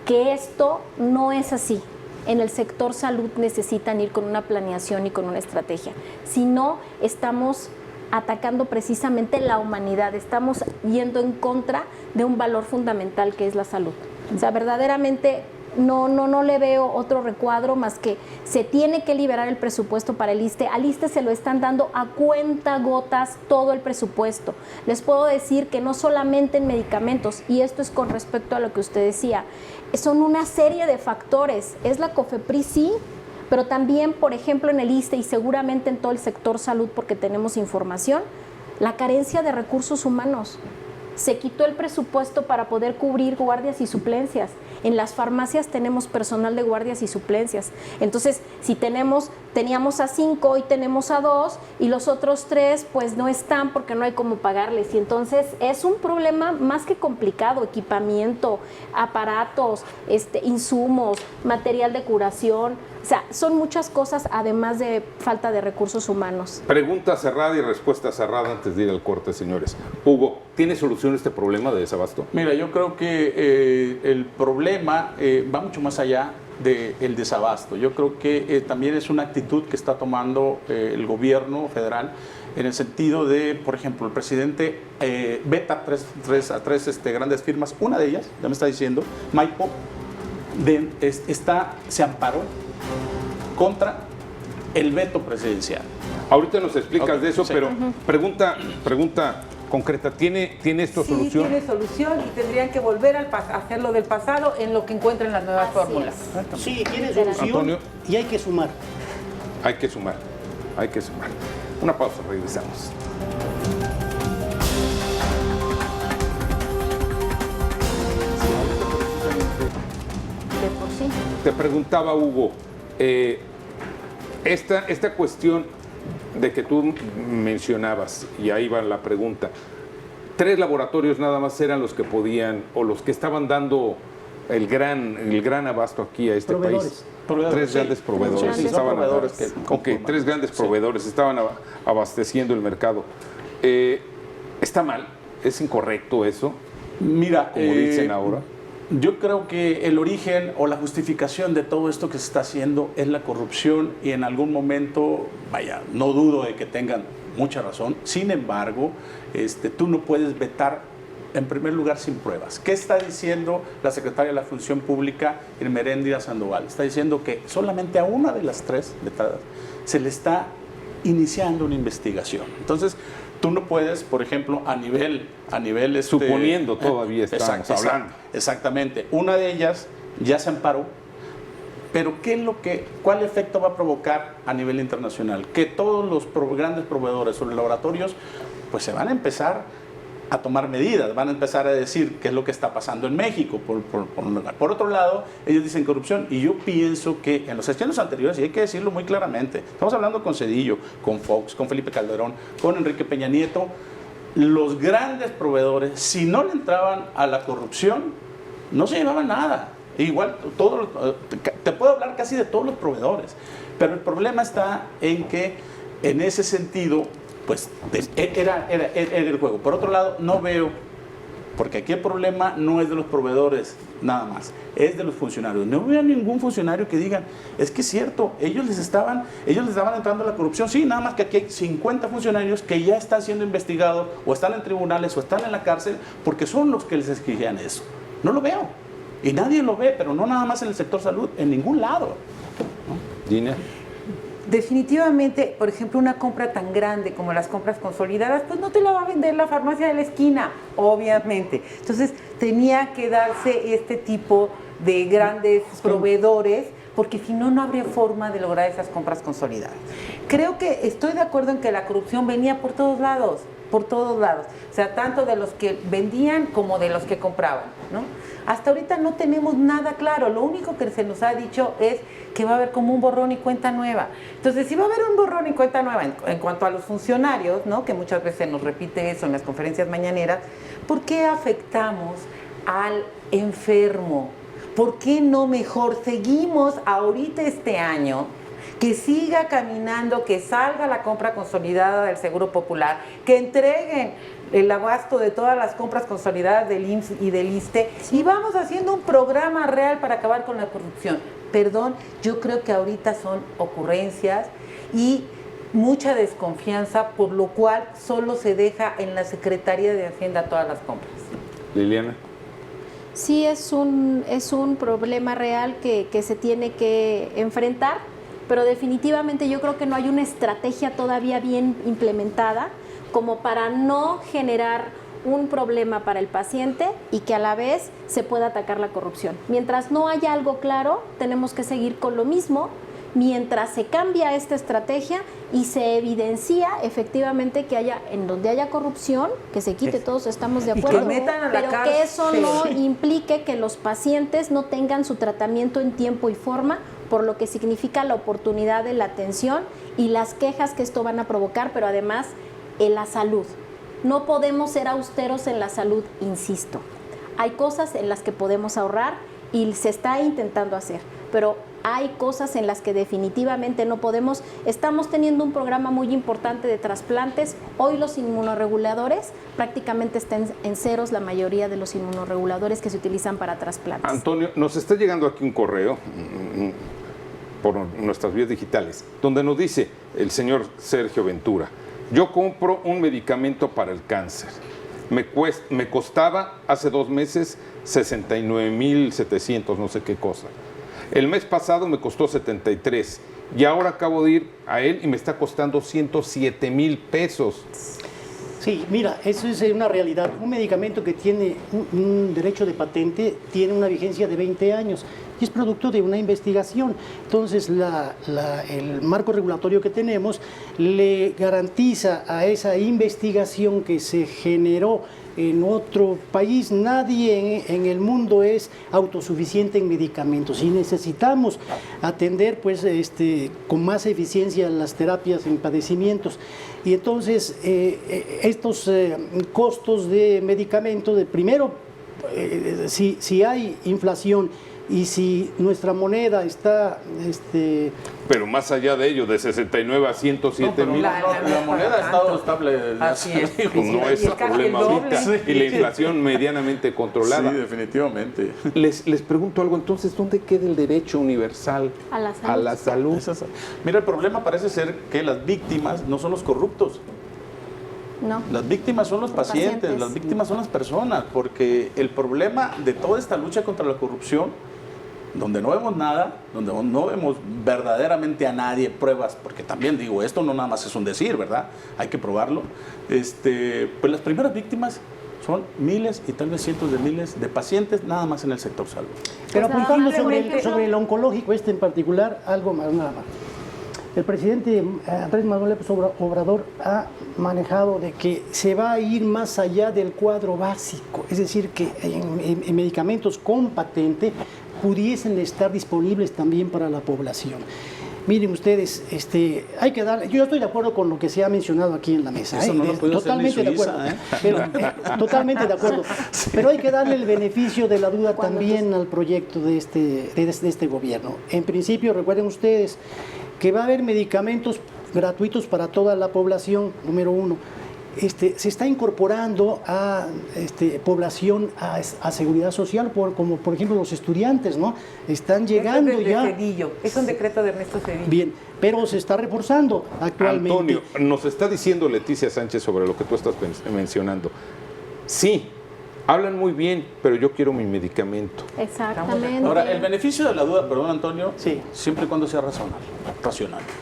que esto no es así. En el sector salud necesitan ir con una planeación y con una estrategia. Si no, estamos atacando precisamente la humanidad, estamos yendo en contra de un valor fundamental que es la salud. O sea, verdaderamente no le veo otro recuadro más que se tiene que liberar el presupuesto para el ISSSTE. Al ISSSTE se lo están dando a cuentagotas todo el presupuesto. Les puedo decir que no solamente en medicamentos, y esto es con respecto a lo que usted decía, son una serie de factores. Es la COFEPRIS, sí, pero también, por ejemplo, en el ISSSTE y seguramente en todo el sector salud, porque tenemos información, la carencia de recursos humanos. Se quitó el presupuesto para poder cubrir guardias y suplencias. En las farmacias tenemos personal de guardias y suplencias. Entonces, si teníamos a 5, hoy tenemos a 2 y los otros 3 pues no están porque no hay cómo pagarles. Y entonces es un problema más que complicado: equipamiento, aparatos, insumos, material de curación. O sea, son muchas cosas además de falta de recursos humanos. Pregunta cerrada y respuesta cerrada antes de ir al corte, señores. Hugo, ¿tiene solución este problema de desabasto? Mira, yo creo que el problema va mucho más allá del desabasto. Yo creo que también es una actitud que está tomando el gobierno federal en el sentido de, por ejemplo, el presidente veta a tres grandes firmas. Una de ellas, ya me está diciendo, Maipo, se amparó contra el veto presidencial. Ahorita nos explicas de eso, sí. pero pregunta concreta, ¿tiene esto solución? Sí, tiene solución y tendrían que volver a hacerlo del pasado en lo que encuentren las nuevas fórmulas. Sí, tiene solución. Antonio. Y hay que sumar. Hay que sumar. Una pausa, regresamos. De por sí. Te preguntaba, Hugo, esta cuestión de que tú mencionabas, y ahí va la pregunta, 3 laboratorios nada más eran los que podían, o los que estaban dando el gran abasto aquí a este país. 3 grandes proveedores. Sí, estaban proveedores que 3 grandes proveedores estaban abasteciendo el mercado. ¿Está mal? ¿Es incorrecto eso? Mira, Como dicen ahora. Yo creo que el origen o la justificación de todo esto que se está haciendo es la corrupción y en algún momento, vaya, no dudo de que tengan mucha razón. Sin embargo, tú no puedes vetar en primer lugar sin pruebas. ¿Qué está diciendo la secretaria de la Función Pública, Irmeréndira Sandoval? Está diciendo que solamente a una de las 3 vetadas se le está iniciando una investigación. Entonces, tú no puedes, por ejemplo, a nivel suponiendo todavía estamos hablando. Exactamente. Una de ellas ya se amparó, pero ¿cuál efecto va a provocar a nivel internacional? Que todos los grandes proveedores o laboratorios pues se van a empezar a tomar medidas, van a empezar a decir qué es lo que está pasando en México. Por otro lado, ellos dicen corrupción, y yo pienso que en los sexenios anteriores, y hay que decirlo muy claramente, estamos hablando con Zedillo, con Fox, con Felipe Calderón, con Enrique Peña Nieto, los grandes proveedores, si no le entraban a la corrupción, no se llevaban nada. Igual, te puedo hablar casi de todos los proveedores, pero el problema está en que en ese sentido, pues era el juego. Por otro lado, no veo, porque aquí el problema no es de los proveedores nada más, es de los funcionarios. No veo a ningún funcionario que digan, es que es cierto, ellos les estaban entrando a la corrupción. Sí, nada más que aquí hay 50 funcionarios que ya están siendo investigados, o están en tribunales, o están en la cárcel, porque son los que les exigían eso. No lo veo. Y nadie lo ve, pero no nada más en el sector salud, en ningún lado, ¿no? Gina. Definitivamente, por ejemplo, una compra tan grande como las compras consolidadas, pues no te la va a vender la farmacia de la esquina, obviamente. Entonces, tenía que darse este tipo de grandes proveedores, porque si no, no habría forma de lograr esas compras consolidadas. Creo que estoy de acuerdo en que la corrupción venía por todos lados, o sea, tanto de los que vendían como de los que compraban, ¿no? Hasta ahorita no tenemos nada claro, lo único que se nos ha dicho es que va a haber como un borrón y cuenta nueva. Entonces, si va a haber un borrón y cuenta nueva en cuanto a los funcionarios, ¿no?, que muchas veces nos repite eso en las conferencias mañaneras, ¿por qué afectamos al enfermo? ¿Por qué no mejor seguimos ahorita este año? Que siga caminando, que salga la compra consolidada del Seguro Popular, que entreguen el abasto de todas las compras consolidadas del IMSS y del ISSSTE, y vamos haciendo un programa real para acabar con la corrupción. Perdón, yo creo que ahorita son ocurrencias y mucha desconfianza, por lo cual solo se deja en la Secretaría de Hacienda todas las compras. Liliana. Sí, es un problema real que se tiene que enfrentar, pero definitivamente yo creo que no hay una estrategia todavía bien implementada como para no generar un problema para el paciente y que a la vez se pueda atacar la corrupción. Mientras no haya algo claro, tenemos que seguir con lo mismo, mientras se cambia esta estrategia y se evidencia efectivamente que haya, en donde haya corrupción, que se quite, todos estamos de acuerdo, que metan a la pero cárcel. que eso no implique que los pacientes no tengan su tratamiento en tiempo y forma, por lo que significa la oportunidad de la atención y las quejas que esto van a provocar, pero además en la salud. No podemos ser austeros en la salud, insisto. Hay cosas en las que podemos ahorrar y se está intentando hacer, pero hay cosas en las que definitivamente no podemos. Estamos teniendo un programa muy importante de trasplantes. Hoy los inmunorreguladores prácticamente están en ceros, la mayoría de los inmunorreguladores que se utilizan para trasplantes. Antonio, nos está llegando aquí un correo por nuestras vías digitales, donde nos dice el señor Sergio Ventura: yo compro un medicamento para el cáncer. Me costaba hace 2 meses 69,700, no sé qué cosa. El mes pasado me costó 73 y ahora acabo de ir a él y me está costando 107,000 pesos. Sí, mira, eso es una realidad. Un medicamento que tiene un derecho de patente tiene una vigencia de 20 años y es producto de una investigación. Entonces, el marco regulatorio que tenemos le garantiza a esa investigación que se generó en otro país. Nadie en el mundo es autosuficiente en medicamentos y necesitamos atender pues, con más eficiencia las terapias en padecimientos. Y entonces estos costos de medicamentos, primero, si hay inflación y si nuestra moneda está... Pero más allá de ello, de 69 a 107,000. La moneda ha estado estable. Así es. No es el problema ahorita. Y la inflación medianamente controlada. Sí, definitivamente. Les pregunto algo, entonces, ¿dónde queda el derecho universal A la salud. Mira, el problema parece ser que las víctimas no son los corruptos. No. Las víctimas son los pacientes, las víctimas son las personas, porque el problema de toda esta lucha contra la corrupción, donde no vemos nada, donde no vemos verdaderamente a nadie, pruebas, porque también digo, esto no nada más es un decir, ¿verdad? Hay que probarlo. Pues las primeras víctimas son miles y tal vez cientos de miles de pacientes nada más en el sector salud. Pero Pues apuntando probablemente sobre el oncológico en particular, algo más, nada más. el presidente Andrés Manuel López Obrador ha manejado de que se va a ir más allá del cuadro básico, es decir, que en medicamentos con patente pudiesen estar disponibles también para la población. Miren ustedes, hay que dar, yo estoy de acuerdo con lo que se ha mencionado aquí en la mesa. Eso no lo puede hacer ni totalmente de acuerdo. Suiza, Totalmente de acuerdo. Sí. Pero hay que darle el beneficio de la duda también al proyecto de este gobierno. En principio, recuerden ustedes que va a haber medicamentos gratuitos para toda la población, número uno. Se está incorporando a población a seguridad social, como por ejemplo los estudiantes, ¿no? Están llegando ya. Es un decreto de Ernesto Zedillo. Bien, pero se está reforzando actualmente. Antonio, nos está diciendo Leticia Sánchez sobre lo que tú estás mencionando. Sí, hablan muy bien, pero yo quiero mi medicamento. Exactamente. Ahora, el beneficio de la duda, perdón Antonio, sí, siempre y cuando sea racional.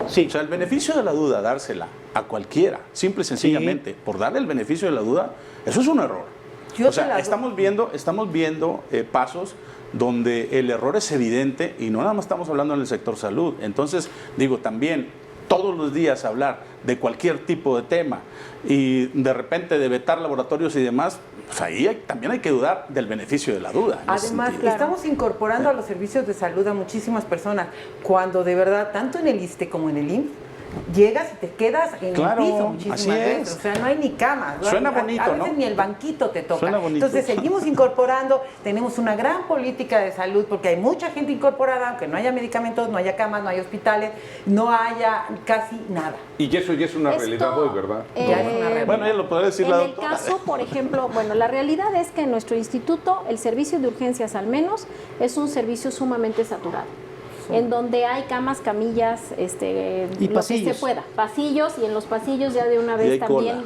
Sí. O sea, el beneficio de la duda, dársela a cualquiera, simple y sencillamente, sí, por darle el beneficio de la duda, eso es un error. O sea, estamos viendo pasos donde el error es evidente y no nada más estamos hablando en el sector salud. Entonces, digo, también todos los días hablar de cualquier tipo de tema y de repente de vetar laboratorios y demás, pues ahí también hay que dudar del beneficio de la duda. Además, estamos incorporando a los servicios de salud a muchísimas personas, cuando de verdad, tanto en el ISSSTE como en el IMSS, llegas y te quedas en el piso muchísimas veces. O sea, no hay ni cama. Suena bonito, a veces ¿no? Ni el banquito te toca. Suena bonito. Entonces seguimos incorporando, tenemos una gran política de salud porque hay mucha gente incorporada, aunque no haya medicamentos, no haya camas, no haya hospitales, no haya casi nada. Y eso ya es una realidad hoy, ¿verdad? Ya es una realidad. Bueno, ya lo podrá decir la doctora. En el caso, por ejemplo, bueno, la realidad es que en nuestro instituto el servicio de urgencias al menos es un servicio sumamente saturado, en donde hay camas, camillas, y lo pasillos. Que se pueda, pasillos, y en los pasillos ya de una vez también.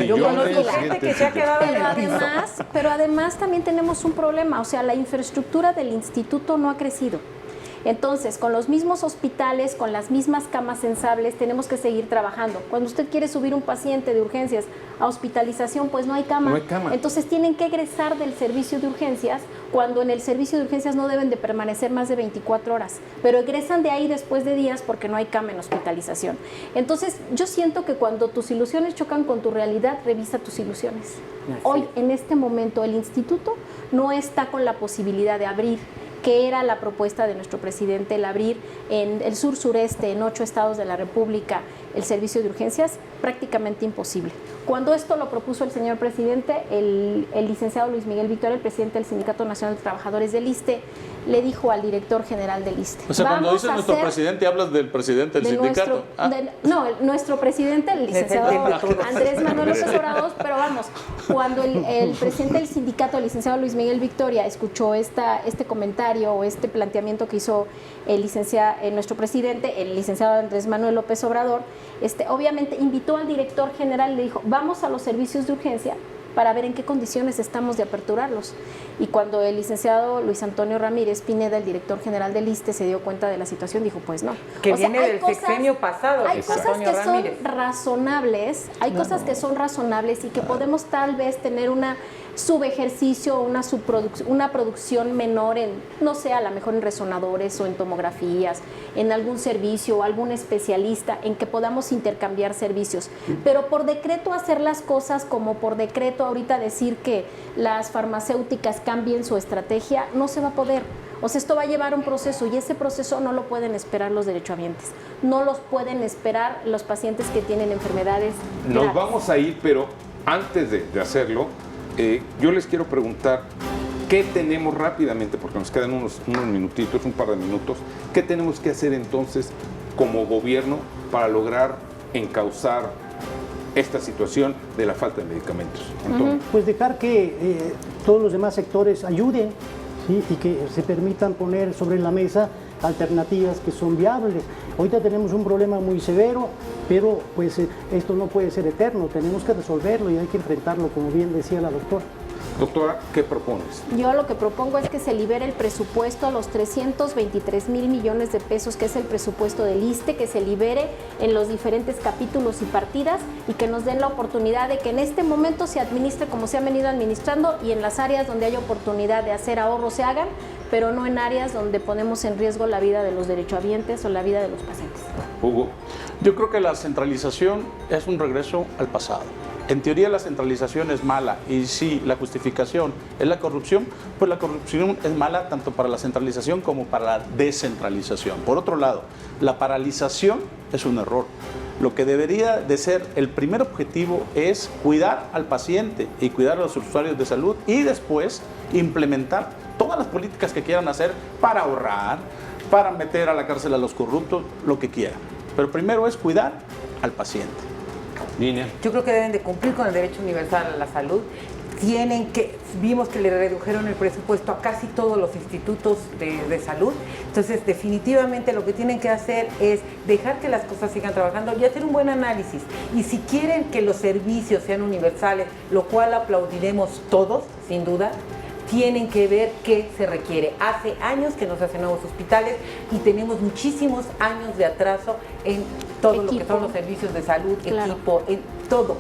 Yo conozco gente que se ha quedado en el piso. Pero además también tenemos un problema, o sea, la infraestructura del instituto no ha crecido. Entonces, con los mismos hospitales, con las mismas camas sensables, tenemos que seguir trabajando. Cuando usted quiere subir un paciente de urgencias a hospitalización, pues no hay cama. No hay cama. Entonces tienen que egresar del servicio de urgencias, cuando en el servicio de urgencias no deben de permanecer más de 24 horas, pero egresan de ahí después de días porque no hay cama en hospitalización. Entonces, yo siento que cuando tus ilusiones chocan con tu realidad, revisa tus ilusiones. Hoy, en este momento, el instituto no está con la posibilidad de abrir, que era la propuesta de nuestro presidente, el abrir en el sur-sureste, en 8 estados de la República, el servicio de urgencias, prácticamente imposible. Cuando esto lo propuso el señor presidente, el licenciado Luis Miguel Victoria, el presidente del Sindicato Nacional de Trabajadores del ISSSTE, le dijo al director general del ISSSTE. O sea, cuando dices nuestro presidente, hablas del presidente del sindicato. Nuestro presidente, el licenciado Andrés Manuel López Obrador, pero vamos, cuando el presidente del sindicato, el licenciado Luis Miguel Victoria, escuchó este comentario o este planteamiento que hizo nuestro presidente, el licenciado Andrés Manuel López Obrador, obviamente invitó al director general y le dijo, vamos a los servicios de urgencia para ver en qué condiciones estamos de aperturarlos. Y cuando el licenciado Luis Antonio Ramírez Pineda, el director general del ISSSTE, se dio cuenta de la situación, dijo, pues no. Que viene del sexenio pasado, hay cosas que son razonables, que son razonables y que podemos tal vez tener una subejercicio, una producción menor en, no sé, a lo mejor en resonadores o en tomografías, en algún servicio o algún especialista, en que podamos intercambiar servicios. Pero por decreto hacer las cosas como por decreto ahorita decir que las farmacéuticas cambien su estrategia, no se va a poder. O sea, esto va a llevar un proceso y ese proceso no lo pueden esperar los derechohabientes, no los pueden esperar los pacientes que tienen enfermedades graves. Nos vamos a ir, pero antes de hacerlo, yo les quiero preguntar, ¿qué tenemos rápidamente? Porque nos quedan unos minutitos, un par de minutos. ¿Qué tenemos que hacer entonces como gobierno para lograr encauzar esta situación de la falta de medicamentos? Antonio. Pues dejar que todos los demás sectores ayuden, ¿sí? Y que se permitan poner sobre la mesa alternativas que son viables. Ahorita tenemos un problema muy severo, pero pues esto no puede ser eterno, tenemos que resolverlo y hay que enfrentarlo, como bien decía la doctora. Doctora, ¿qué propones? Yo lo que propongo es que se libere el presupuesto a los 323 mil millones de pesos, que es el presupuesto del ISSSTE, que se libere en los diferentes capítulos y partidas y que nos den la oportunidad de que en este momento se administre como se ha venido administrando y en las áreas donde haya oportunidad de hacer ahorros se hagan, pero no en áreas donde ponemos en riesgo la vida de los derechohabientes o la vida de los pacientes. Hugo. Yo creo que la centralización es un regreso al pasado. En teoría la centralización es mala y si la justificación es la corrupción, pues la corrupción es mala tanto para la centralización como para la descentralización. Por otro lado, la paralización es un error. Lo que debería de ser el primer objetivo es cuidar al paciente y cuidar a los usuarios de salud y después implementar todas las políticas que quieran hacer para ahorrar, para meter a la cárcel a los corruptos, lo que quieran. Pero primero es cuidar al paciente. Línea. Yo creo que deben de cumplir con el derecho universal a la salud. Vimos que le redujeron el presupuesto a casi todos los institutos de salud. Entonces, definitivamente lo que tienen que hacer es dejar que las cosas sigan trabajando y hacer un buen análisis. Y si quieren que los servicios sean universales, lo cual aplaudiremos todos, sin duda, tienen que ver qué se requiere. Hace años que no se hacen nuevos hospitales y tenemos muchísimos años de atraso en todo lo que son los servicios de salud, Claro. equipo, en todo.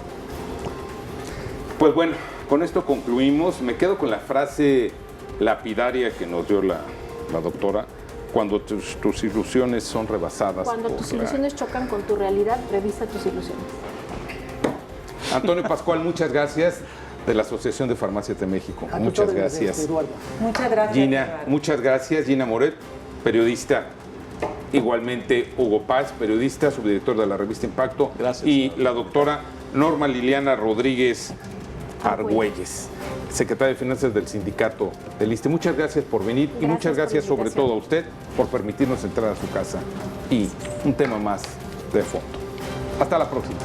Pues bueno, con esto concluimos. Me quedo con la frase lapidaria que nos dio la doctora. Cuando tus ilusiones son rebasadas. Cuando por tus la- ilusiones chocan con tu realidad, revisa tus ilusiones. Antonio Pascual, muchas gracias, de la Asociación de Farmacias de México. A tus Muchas órdenes, gracias. Eduardo. Muchas gracias. Gina, Eduardo. muchas gracias. Gina Moret, periodista. Igualmente Hugo Paz, periodista, subdirector de la revista Impacto. Gracias, Y señor. la doctora Norma Liliana Rodríguez Argüelles, secretaria de Finanzas del Sindicato del ISSSTE. Muchas gracias por venir y Gracias muchas por gracias la sobre invitación. todo a usted por permitirnos entrar a su casa. Y un tema más de fondo. Hasta la próxima.